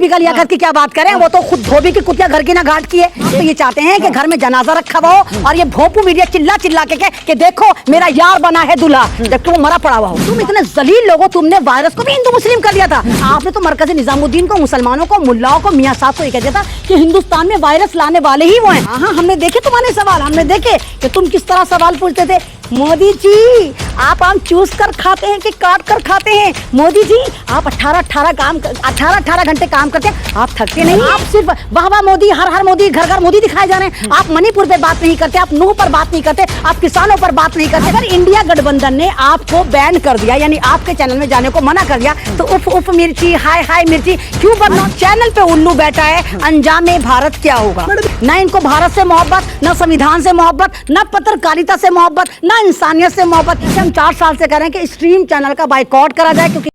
बीबी का लियाकत की क्या बात करें, वो तो खुद धोबी की कुतिया घर की ना घाट की है। तो ये चाहते हैं कि घर में जनाजा रखा हुआ हो और ये भोंपू मीडिया चिल्ला चिल्ला के देखो मेरा यार बना है दूल्हा, जबकि वो मरा पड़ा हुआ हो। तुम इतने जलील लोगो, तुमने वायरस को भी हिंदू मुस्लिम कर दिया था। आपने तो मरकजी निजामुद्दीन को, मुसलमानों को, मुल्लाओं को, मियां साहब को ये कह दिया था कि हिंदुस्तान में वायरस लाने वाले ही वो हैं। हाँ, हमने देखे तुम्हारे सवाल, हमने देखे कि तुम किस तरह सवाल पूछते थे। मोदी जी आप आम चूस कर खाते हैं कि काट कर खाते हैं? मोदी जी आप 18 घंटे काम करते हैं, आप थकते नहीं? आप सिर्फ वाह वाह मोदी, हर हर मोदी, घर घर मोदी दिखाए जा रहे हैं। आप मणिपुर पे बात नहीं करते, आप नूह पर बात नहीं करते, आप किसानों पर बात नहीं करते। अगर इंडिया गठबंधन ने आपको बैन कर दिया, यानी आपके चैनल में जाने को मना कर दिया, तो उफ उफ मिर्ची, हाय हाय मिर्ची क्यों बनना? चैनल पे उल्लू बैठा है, अंजामे भारत क्या होगा? न इनको भारत से मोहब्बत, न संविधान से मोहब्बत, न पत्रकारिता से मोहब्बत, न इंसानियत से मोहब्बत। हम 4 साल से कह रहे हैं कि स्ट्रीम चैनल का बाइकआउट करा जाए, क्योंकि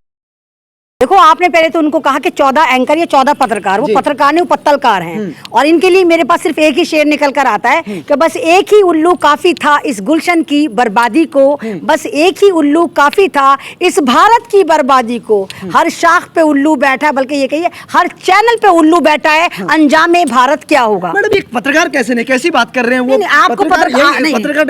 देखो आपने पहले तो उनको कहा कि 14 एंकर या 14 पत्रकार, वो पत्रकार नहीं, वो पत्तलकार हैं। और इनके लिए मेरे पास सिर्फ एक ही शेर निकल कर आता है कि बस एक ही उल्लू काफी था इस गुलशन की बर्बादी को, बस एक ही उल्लू काफी था इस भारत की बर्बादी को। हर शाख पे उल्लू बैठा है, बल्कि ये कहिए हर चैनल पे उल्लू बैठा है, अंजामे भारत क्या होगा? मैडम एक पत्रकार कैसी बात कर रहे हैं वो? नहीं, आपको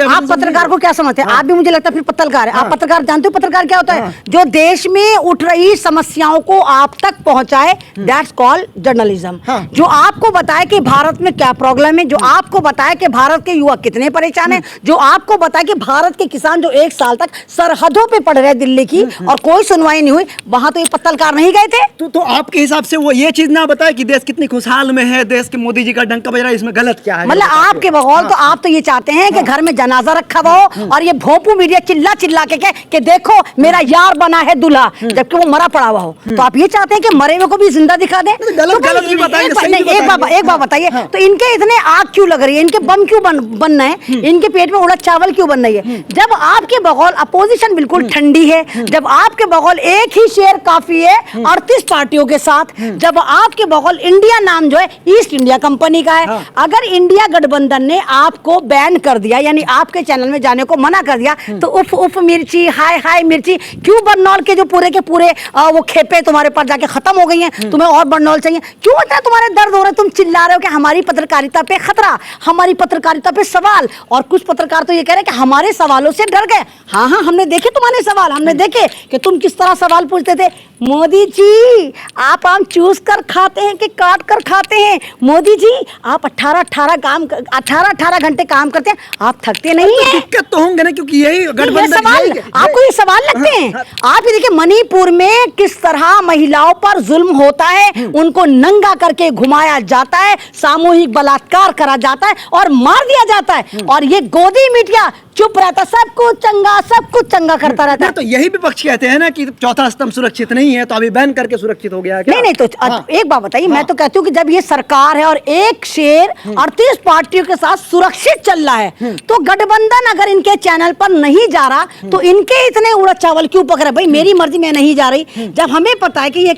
आप पत्रकार को क्या समझते हैं? आप भी मुझे लगता है फिर पत्तलकार है। आप पत्रकार जानते हो पत्रकार क्या होता है? जो देश में उठ रही समस्याओं को आप तक पहुंचाए, दैट्स कॉल्ड जर्नलिज्म। जो आपको बताए कि भारत में क्या प्रॉब्लम है, जो आपको बताए कि भारत के युवा कितने परेशान हैं, जो आपको बताए कि भारत के किसान जो 1 साल तक सरहदों पे पड़ रहे दिल्ली की और कोई सुनवाई नहीं हुई, वहां तो ये पत्तलकार नहीं गए थे। तो आपके हिसाब से वो ये चीज ना बताए कि देश कितनी खुशहाल में है, देश के मोदी जी का डंका बज रहा है, इसमें गलत क्या है? मतलब आपके बगौल तो आप तो ये चाहते हैं कि घर में जनाजा रखा हुआ हो और ये भोंपू मीडिया चिल्ला चिल्ला के देखो मेरा यार बना है दूल्हा, जबकि वो मरा पड़ा हुआ हो। तो आप ये चाहते हैं कि मरे हुए को भी जिंदा दिखा दें? गलत भी बताएंगे, एक बात बताइए, तो इनके इतने आग क्यों लग रही है, इनके बम क्यों बन रहे हैं, इनके पेट में उड़द चावल क्यों बन रही है? जब आपके बगौल अपोजिशन बिल्कुल ठंडी है, जब आपके बगौल एक ही शेर काफी है 38 पार्टियों के साथ, जब आपके बगौल इंडिया नाम जो है ईस्ट इंडिया कंपनी का है, अगर इंडिया गठबंधन ने आपको बैन कर दिया, यानी आपके चैनल में जाने को मना कर दिया, तो उफ उफ मिर्ची, हाय हाय मिर्ची क्यों? बरनौल के जो पूरे के पूरे वो खेपे तुम्हारे पास जाके खत्म हो गई हैं, तुम्हें और बरनौल चाहिए? क्यों इतना तुम्हारे दर्द हो रहा है? तुम चिल्ला रहे हो कि हमारी पत्रकारिता पे खतरा, हमारी पत्रकारिता पे सवाल, और कुछ पत्रकार तो ये कह रहे हैं कि हमारे सवालों से डर गए। हाँ, हमने देखे तुम्हारे सवाल, हमने देखे कि तुम किस तरह सवाल पूछते थे। मोदी जी आप आम चूस कर खाते हैं कि काट कर खाते हैं? मोदी जी आप 18 घंटे काम करते हैं, आप थकते नहीं है? दिक्कत तो होंगे ना, क्योंकि यही गठबंधन, आपको ये सवाल लगते हैं? आप ये देखिए मणिपुर में किस तरह महिलाओं पर जुल्म होता है, उनको नंगा करके घुमाया जाता है, सामूहिक बलात्कार करा जाता है और मार दिया जाता है, और ये गोदी मीडिया चुप रहता, सब कुछ चंगा करता रहता है। तो यही विपक्ष कहते हैं ना कि चौथा स्तंभ सुरक्षित नहीं है, तो अभी बैन करके सुरक्षित हो गया है क्या? नहीं तो एक बात बताइए, मैं तो कहती हूँ कि जब ये सरकार है और एक शेर 38 पार्टियों के साथ सुरक्षित चल रहा है, तो गठबंधन अगर इनके चैनल पर नहीं जा रहा, तो इनके इतने उड़द चावल क्यों पक रहे? भाई मेरी मर्जी में नहीं जा रही, जब हमें पता है कि ये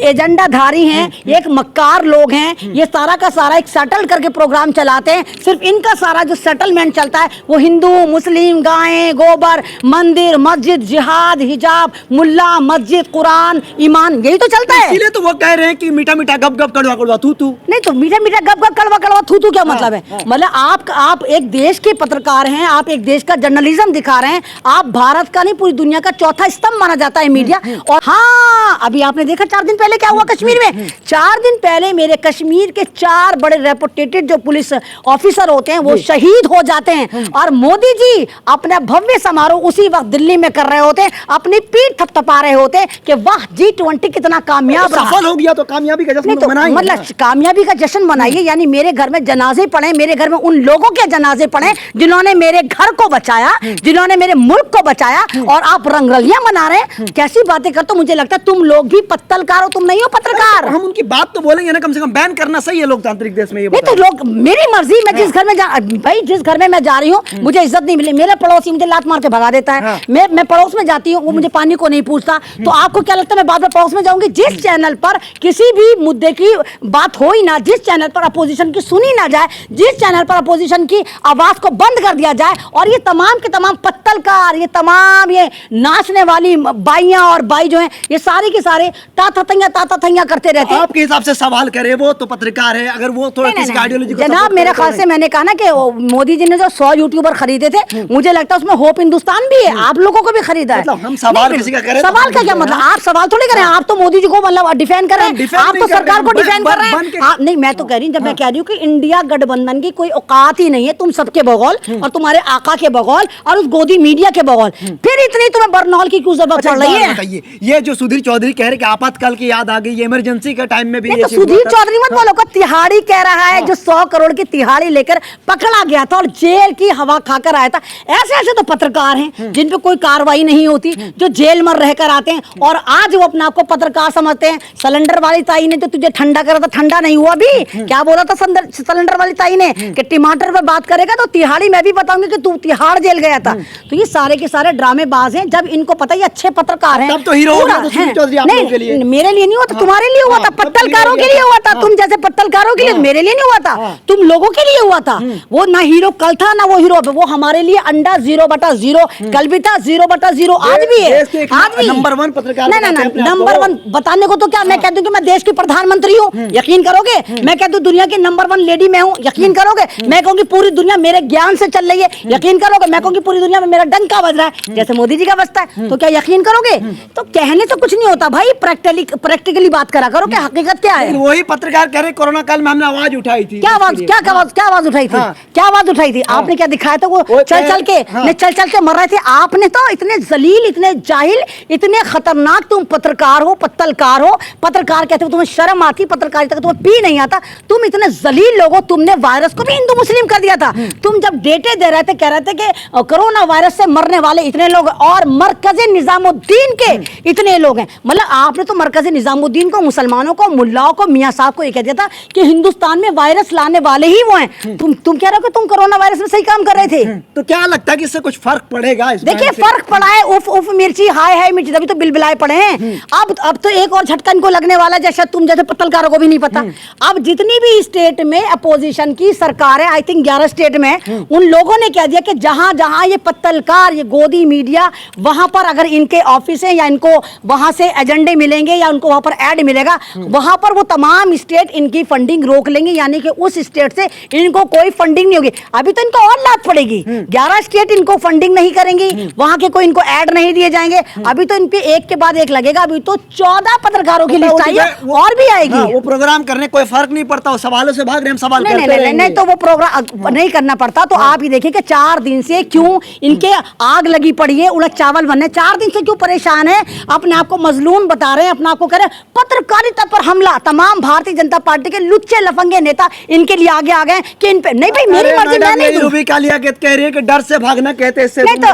एजेंडाधारी हैं, ये एक मक्कार लोग हैं, ये सारा का सारा एक सेटल करके प्रोग्राम चलाते हैं। सिर्फ इनका सारा जो सेटलमेंट चलता है वो हिंदू मुस्लिम, गायें गोबर, मंदिर मस्जिद, जिहाद, हिजाब, मुल्ला, मस्जिद, कुरान, ईमान, यही तो चलता है। इसीलिए तो वो कह रहे हैं कि मीठा मीठा गप गप कड़वा कड़वा थू थू। नहीं तो मीठा मीठा गप गप कड़वा कड़वा थू थू क्या मतलब है? मतलब आप एक देश के पत्रकार हैं, आप एक देश का जर्नलिज्म दिखा रहे हैं, आप भारत का नहीं पूरी दुनिया का चौथा स्तंभ माना जाता है मीडिया। और हाँ, अभी आपने देखा 4 दिन पहले क्या हुआ कश्मीर में? 4 दिन पहले मेरे कश्मीर के 4 बड़े रेपुटेटेड जो पुलिस ऑफिसर होते हैं वो शहीद हो जाते हैं, और मोदी जी अपना भव्य समारोह उसी वक्त दिल्ली में कर रहे होते, अपनी पीठ थपथपा रहे होते कि वाह G20 कितना कामयाब रहा, सफल हो गया, तो कामयाबी का जश्न मनाइए। मतलब कामयाबी का जश्न मनाइए, यानी मेरे घर में जनाजे पड़े, मेरे घर में उन लोगों के जनाजे पड़े जिन्होंने मेरे घर को बचाया, जिन्होंने मेरे मुल्क को बचाया, और आप रंगरलियां मना रहे हैं। कैसी बातें करते हो? मुझे लगता है तुम लोग भी पत्तलकार हो, तुम नहीं हो पत्रकार। हम उनकी बात तो बोलेंगे ना, कम से कम बैन करना सही है लोकतांत्रिक देश में। ये नहीं तो लोग, मेरी मर्जी, मैं जिस घर में जा रही गई हूँ, मुझे इज्जत नहीं मिली, मेरे पड़ोसी मुझे लात मार के भगा देता है। मैं पड़ोस में जाती हूँ, वो मुझे पानी को नहीं पूछता, तो आपको क्या लगता है मैं बाद में पड़ोस में जाऊंगी? जिस चैनल पर किसी भी मुद्दे की बात हो ही ना, जिस चैनल पर अपोजिशन की सुनी ना जाए, जिस चैनल पर अपोजिशन की आवाज को बंद कर दिया जाए, और ये तमाम के तमाम पत्तलकार, ये तमाम ये नाचने वाली बाइयां और बाई जो हैं, ये सारे के सारे ताता करते रहते हैं। आपके हिसाब से सवाल करे वो तो पत्रकार है, अगर वो थोड़ा किसी आइडियोलॉजी को जनाब, मेरे ख्याल से मैंने कहा ना कि मोदी जी ने जो 100 यूट्यूबर खरीदे थे, मुझे लगता है उसमें होप हिंदुस्तान भी है, आप लोगों को भी खरीदा है। मतलब हम सवाल किसी का करें, सवाल का क्या मतलब? आप सवाल थोड़ी करें, आप तो मोदी जी को मतलब डिफेंड कर रहे हैं, आप तो सरकार को डिफेंड कर रहे हैं। नहीं, मैं तो कह रही हूँ, जब मैं कह रही हूँ कि इंडिया गठबंधन की कोई औकात ही नहीं है, तुम सबके बगौल और तुम्हारे आका के बगौल और उस गोदी मीडिया के बगौल, फिर इतनी तुम्हें बरनौल की क्यों जरूरत पड़ रही है? बताइए, ये जो सुधीर चौधरी कह रहे कि आपातकाल की याद आ गई, ये इमरजेंसी के टाइम में भी तो सुधीर चौधरी मत बोलो, को तिहाड़ी कह रहा है, जो 100 करोड़ की तिहाड़ी लेकर पकड़ा गया था और जेल की हवा खाकर आया था। ऐसे ऐसे तो पत्रकार हैं जिन पे कोई कार्रवाई नहीं होती, जो जेल में रहकर आते हैं और आज वो अपने आप को पत्रकार समझते हैं। सिलेंडर वाली ताई ने तो तुझे ठंडा करा था, ठंडा नहीं हुआ भी। क्या बोला था सिलेंडर वाली ताई ने कि टमाटर पे बात करेगा तो तिहाड़ी मैं भी बताऊंगी कि तू तिहाड़ जेल गया था। तो ये सारे के सारे ड्रामेबाज हैं। जब इनको पता ये अच्छे पत्रकार हैं, तब तो हीरो हो गया तो सुधीर चौधरी आप लोगों के लिए। मेरे लिए नहीं हुआ था, तुम्हारे लिए हुआ था, पत्तलकारों के लिए हुआ था, तुम जैसे पत्तलकारों के लिए, मेरे लिए नहीं हुआ था, तुम लोगों के लिए हुआ था। वो ना हीरो कल था ना वो हीरो, वो हमारे लिए अंडा 0/0, कल भी था 0/0, आज भी है, आज भी नंबर 1 पत्रकार। नहीं, नंबर 1 बताने को तो क्या, मैं कह दूं कि मैं देश की प्रधानमंत्री हूँ, यकीन करोगे? मैं कह दूं दुनिया की नंबर 1 लेडी मैं हूँ, यकीन करोगे? मैं कहूंगी पूरी दुनिया मेरे ज्ञान से चल रही है, यकीन करोगे? मैं कहूंगी पूरी दुनिया में मेरा डंका बज रहा है जैसे मोदी जी का बजता है, तो क्या यकीन करोगे? तो कहने से कुछ नहीं होता भाई, प्रैक्टिकली बात करा करो कि हकीकत क्या है। वही पत्रकार कह रहे कोरोना काल में हमने आवाज उठाई थी। क्या आवाज उठाई थी? क्या आवाज उठाई थी? आपने क्या दिखाया था? वो चल के मर रहे थे। आपने तो इतने जलील, इतने जाहिल, इतने खतरनाक तुम पत्रकार हो, पत्तलकार हो। पत्रकार कहते हो, तुम्हें शर्म आती? पत्रकारिता का तुम्हें पी नहीं आता? तुम इतने जलील लोग हो, तुमने वायरस को भी हिंदू मुस्लिम कर दिया था। तुम जब डेटे दे रहे थे, कह रहे थे कि कोरोना वायरस से मरने वाले इतने लोग और मरकज़े निजामुद्दीन के इतने लोग हैं। मतलब आपने तो मरकज़े निजामुद्दीन को, मुसलमानों को, मुल्लाओं को, मियां साहब को ये कह दिया था कि हिंदुस्तान में वायरस लाने वाले ही वो हैं। तुम कह रहे हो कि तुम कोरोना वायरस में सही काम कर रहे थे। तो क्या लगता है कि इससे कुछ फर्क पड़ेगा? देखिए, फर्क पड़ा है। उफ मिर्ची, हाय मिर्ची, तभी तो बिलबिलाए पड़े हैं। अब तो एक और झटका इनको लगने वाला, जैसे तुम जैसे पत्तलकारों को भी नहीं पता। अब जितनी भी स्टेट में अपोजिशन की सरकार है, आई थिंक 11 स्टेट में, उन लोगों ने कह दिया कि जहां जहां ये पत्तलकार, ये गोदी मीडिया, वहां पर अगर इनके ऑफिस है या इनको वहां से एजेंडे मिलेंगे या उनको वहां पर ऐड मिलेगा, वहां पर वो तमाम स्टेट इनकी फंडिंग रोक लेंगे, यानी कि उस स्टेट से इनको कोई फंडिंग नहीं होगी। अभी तो इनको और लात पड़ेगी। 11 स्टेट इनको फंडिंग नहीं करेंगी, वहां के कोई इनको ऐड नहीं दिए जाएंगे। अभी तो इन पे एक के बाद एक लगेगा। अभी तो 14 पत्रकारों की लिस्ट आई है, और भी आएगी। वो प्रोग्राम करने कोई फर्क नहीं पड़ता, सवालों से भाग रहे हम, सवाल करते रहेंगे। नहीं, तो वो प्रोग्राम नहीं करना पड़ता। तो आप ही देखिए कि 4 दिन से क्यों इनके आग लगी पड़ी है, उड़द चावल बनने 4 दिन से क्यों परेशान है, अपने आप को मजलूम बता रहे हैं, अपने आप को कह रहे हैं पत्रकारिता पर हमला। तमाम भारतीय जनता पार्टी के लुच्चे लफंगे नेता इनके लिए आगे आ गए कि इन पे नहीं भाई, मेरी मर्जी, मैं नहीं। रूबी का लियाकत कह रही है कि डर से भागना कहते हैं इससे। नहीं तो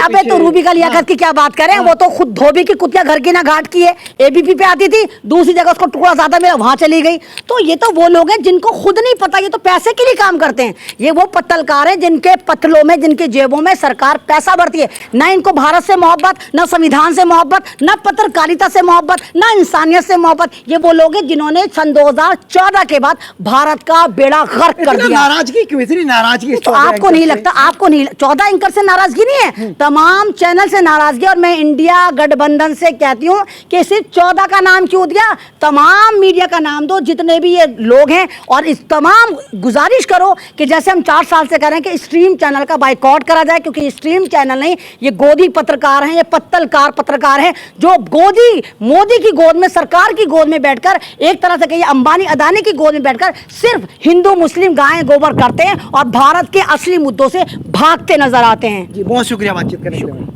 अबे तो रूबी का लियाकत की क्या बात करें? वो तो खुद धोबी की कुतिया घर की ना घाट की है। एबीपी पे आती थी, दूसरी जगह उसको टुकड़ा ज्यादा मिला, वहां चली गई। तो ये तो वो लोग हैं जिनको खुद नहीं पता, ये तो पैसे के लिए काम करते हैं। ये वो पत्तलकार हैं जिनके पत्तलों में, जिनके जेबों में सरकार पैसा भरती है। ना इनको भारत से मोहब्बत, ना संविधान से मोहब्बत, ना पत्रकारिता से मोहब्बत, ना इंसानियत से मोहब्बत। ये वो लोग हैं जिन्होंने सन 2014 के बाद भारत का बेड़ा गर्क कर दिया। नाराजगी क्यों, इतनी नाराजगी? तो आपको नहीं लगता? आपको नहीं, 14 एंकर से नाराजगी नहीं है, तमाम चैनल से नाराजगी। और मैं इंडिया गठबंधन से कहती हूँ कि सिर्फ 14 का नाम क्यों दिया, तमाम मीडिया का नाम दो, जितने भी ये लोग हैं। और इस तमाम गुजारिश करो कि जैसे हम 4 साल से कह रहे हैं कि स्ट्रीम चैनल का बाइकआउट करा जाए, क्योंकि स्ट्रीम चैनल नहीं, ये गोदी पत्रकार हैं, ये पत्तलकार पत्रकार हैं, जो गोदी मोदी की गोद में, सरकार की गोद में बैठकर, एक तरह से कहिए अंबानी अदानी की गोद में बैठकर सिर्फ हिंदू मुस्लिम गाय गोबर करते हैं और भारत के असली मुद्दों से भागते नजर आते हैं। जी, बहुत शुक्रिया बातचीत करने के लिए।